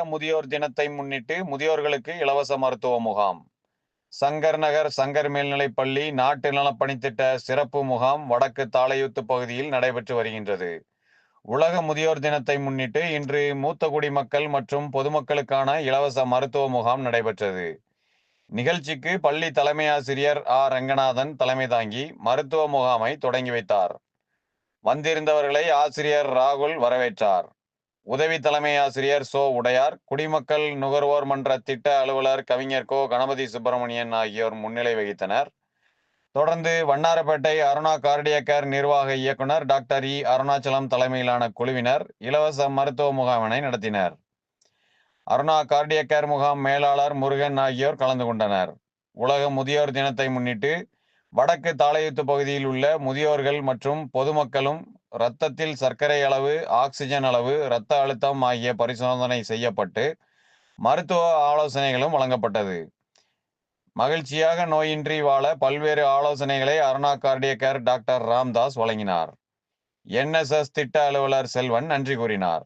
முதியோர் தினத்தை முன்னிட்டு முதியோர்களுக்கு இலவச மருத்துவ முகாம். சங்கர் நகர் சங்கர் மேல்நிலைப்பள்ளி நாட்டு நலப்பணித்திட்ட சிறப்பு முகாம் வடக்கு தாளையூத்து பகுதியில் நடைபெற்று வருகின்றது. உலக முதியோர் தினத்தை முன்னிட்டு இன்று மூத்த குடிமக்கள் மற்றும் பொதுமக்களுக்கான இலவச மருத்துவ முகாம் நடைபெற்றது. நிகழ்ச்சிக்கு பள்ளி தலைமை ஆசிரியர் ரங்கநாதன் தலைமை தாங்கி மருத்துவ முகாமை தொடங்கி வைத்தார். வந்திருந்தவர்களை ஆசிரியர் ராகுல் வரவேற்றார். உதவி தலைமை ஆசிரியர் உடையார், குடிமக்கள் நுகர்வோர் மன்ற திட்ட அலுவலர் கவிஞர் கணபதி சுப்பிரமணியன் ஆகியோர் முன்னிலை வகித்தனர். தொடர்ந்து வண்ணாரப்பேட்டை அருணா கார்டியக்கர் நிர்வாக இயக்குனர் டாக்டர் அருணாச்சலம் தலைமையிலான குழுவினர் இலவச மருத்துவ முகாமினை நடத்தினர். அருணா கார்டியக்கர் முகாம் மேலாளர் முருகன் ஆகியோர் கலந்து கொண்டனர். உலக முதியோர் தினத்தை முன்னிட்டு வடக்கு தாளையூத்து பகுதியில் உள்ள முதியோர்கள் மற்றும் பொதுமக்களும் இரத்தத்தில் சர்க்கரை அளவு, ஆக்சிஜன் அளவு, இரத்த அழுத்தம் ஆகிய பரிசோதனை செய்யப்பட்டு மருத்துவ ஆலோசனைகளும் வழங்கப்பட்டது. மகிழ்ச்சியாக நோயின்றி வாழ பல்வேறு ஆலோசனைகளை அருணா கார்டியக்கர் டாக்டர் ராம்தாஸ் வழங்கினார். NSS திட்ட அலுவலர் செல்வன் நன்றி கூறினார்.